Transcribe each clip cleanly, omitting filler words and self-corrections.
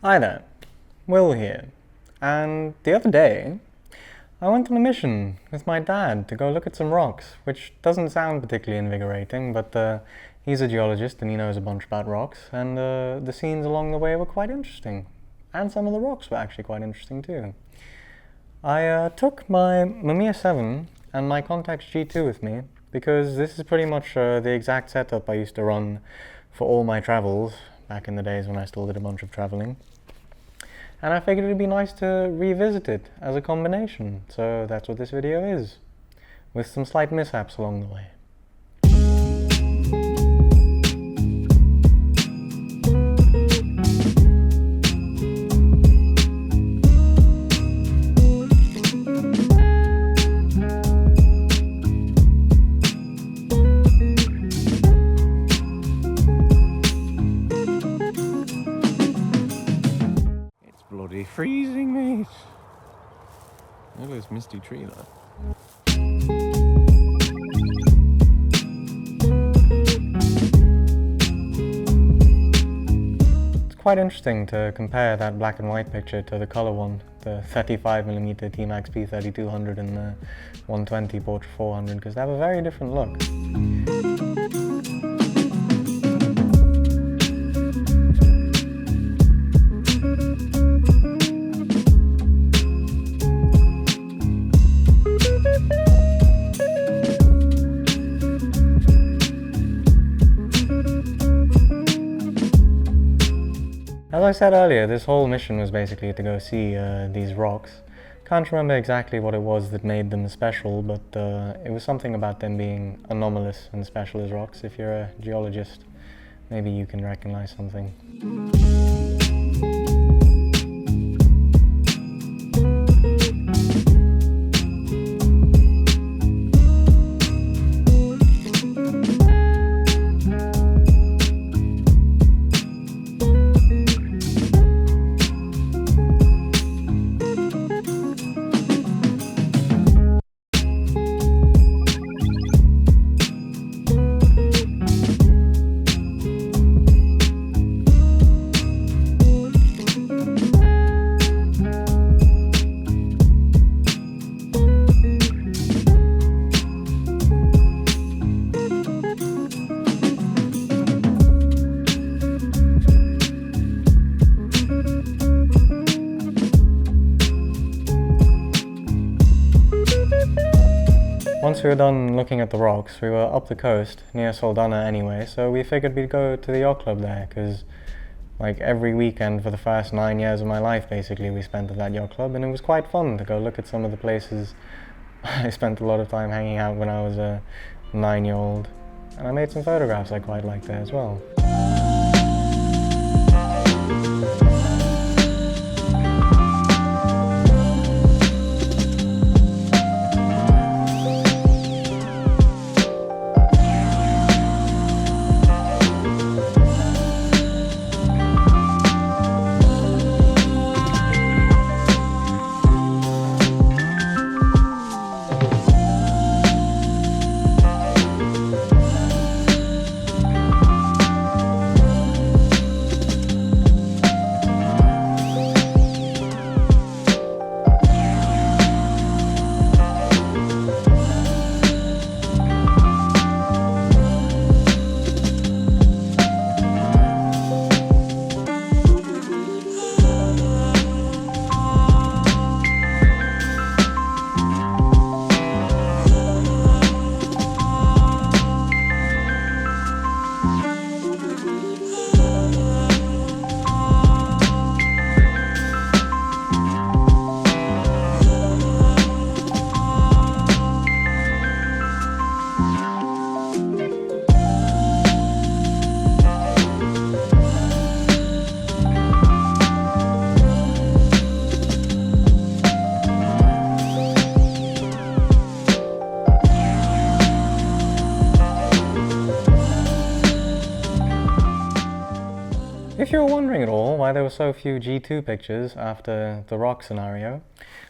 Hi there, Will here. And the other day, I went on a mission with my dad to go look at some rocks, which doesn't sound particularly invigorating, but he's a geologist and he knows a bunch about rocks, and the scenes along the way were quite interesting. And some of the rocks were actually quite interesting too. I took my Mamiya 7 and my Contax G2 with me, because this is pretty much the exact setup I used to run for all my travels, back in the days when I still did a bunch of traveling. And I figured it'd be nice to revisit it as a combination, so that's what this video is, with some slight mishaps along the way. Bloody freezing, mate. Look at this misty tree though. It's quite interesting to compare that black and white picture to the color one, the 35mm T-Max P3200 and the 120 Portra 400, because they have a very different look. As I said earlier, this whole mission was basically to go see these rocks. Can't remember exactly what it was that made them special, but it was something about them being anomalous and special as rocks. If you're a geologist, maybe you can recognize something. Once we were done looking at the rocks, we were up the coast, near Soldana anyway, so we figured we'd go to the yacht club there, because like every weekend for the first 9 years of my life basically we spent at that yacht club, and it was quite fun to go look at some of the places I spent a lot of time hanging out when I was a 9-year-old, and I made some photographs I quite liked there as well. If you were wondering at all why there were so few G2 pictures after the rock scenario,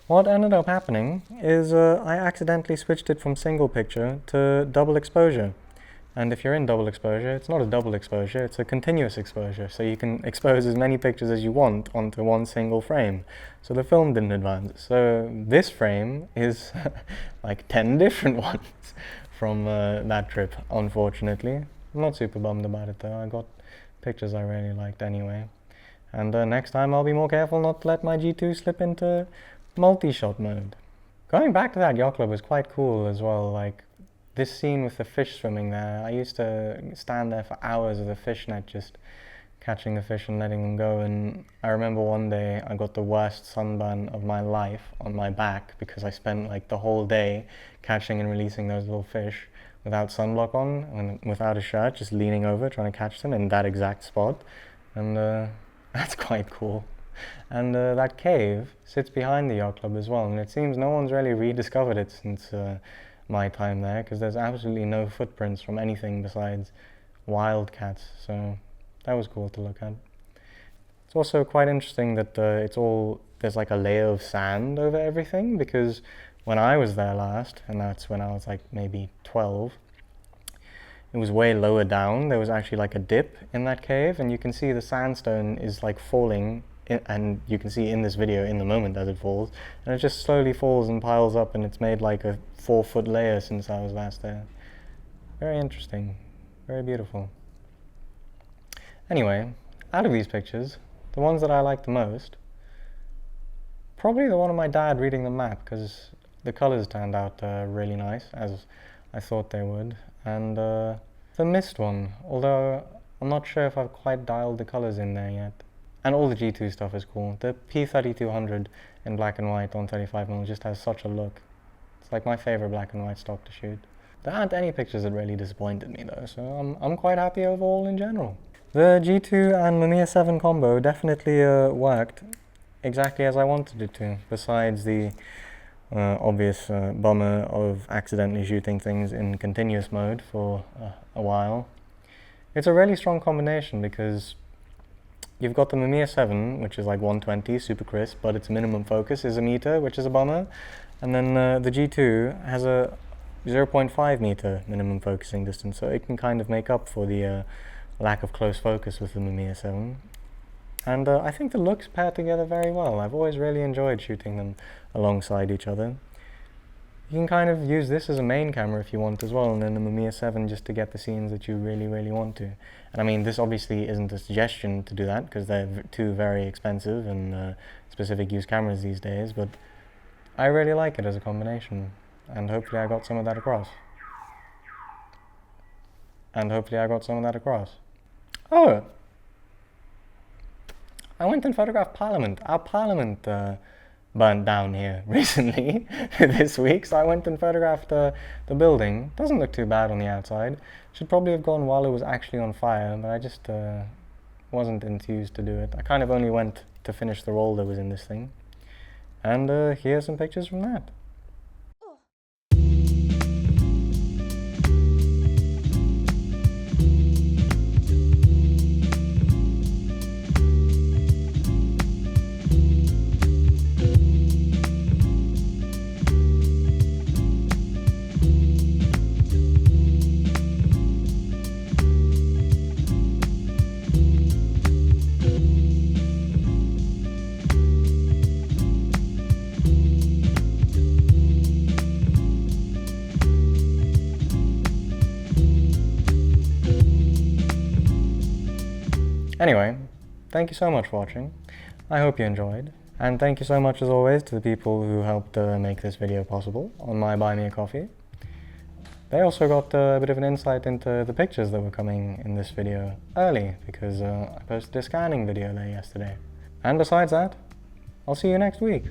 what ended up happening is I accidentally switched it from single picture to double exposure. And if you're in double exposure, it's not a double exposure, it's a continuous exposure. So you can expose as many pictures as you want onto one single frame. So the film didn't advance. So this frame is like 10 different ones from that trip, unfortunately. I'm not super bummed about it though. I got pictures I really liked anyway. And next time I'll be more careful not to let my G2 slip into multi-shot mode. Going back to that yacht club was quite cool as well. Like, this scene with the fish swimming there, I used to stand there for hours with a fishnet just catching the fish and letting them go, and I remember one day I got the worst sunburn of my life on my back because I spent like the whole day catching and releasing those little fish without sunblock on and without a shirt, just leaning over trying to catch them in that exact spot, and that's quite cool. And that cave sits behind the yacht club as well, and it seems no one's really rediscovered it since my time there, because there's absolutely no footprints from anything besides wildcats, so that was cool to look at. It's also quite interesting that there's like a layer of sand over everything, because when I was there last, and that's when I was like maybe 12, it was way lower down. There was actually like a dip in that cave, and you can see the sandstone is like falling, and you can see in this video in the moment as it falls, and it just slowly falls and piles up, and it's made like a 4-foot layer since I was last there. Very interesting, very beautiful. Anyway, out of these pictures, the ones that I like the most, probably the one of my dad reading the map, because the colors turned out really nice, as I thought they would, and the mist one, although I'm not sure if I've quite dialed the colors in there yet. And all the G2 stuff is cool. The P3200 in black and white on 35mm just has such a look. It's like my favorite black and white stock to shoot. There aren't any pictures that really disappointed me though, so I'm quite happy overall in general. The G2 and Mamiya 7 combo definitely worked exactly as I wanted it to, besides the obvious bummer of accidentally shooting things in continuous mode for a while. It's a really strong combination because you've got the Mamiya 7, which is like 120, super crisp, but its minimum focus is a meter, which is a bummer. And then the G2 has a 0.5 meter minimum focusing distance, so it can kind of make up for the lack of close focus with the Mamiya 7. And I think the looks pair together very well. I've always really enjoyed shooting them alongside each other. You can kind of use this as a main camera if you want as well, and then the Mamiya 7 just to get the scenes that you really, really want to. And I mean, this obviously isn't a suggestion to do that, because they're two very expensive and specific use cameras these days, but I really like it as a combination, and hopefully I got some of that across. Oh! I went and photographed Parliament. Our Parliament burnt down here recently, this week, so I went and photographed the building. Doesn't look too bad on the outside. Should probably have gone while it was actually on fire, but I just wasn't enthused to do it. I kind of only went to finish the roll that was in this thing. And here's some pictures from that. Anyway, thank you so much for watching. I hope you enjoyed. And thank you so much as always to the people who helped make this video possible on my Buy Me a Coffee. They also got a bit of an insight into the pictures that were coming in this video early, because I posted a scanning video there yesterday. And besides that, I'll see you next week.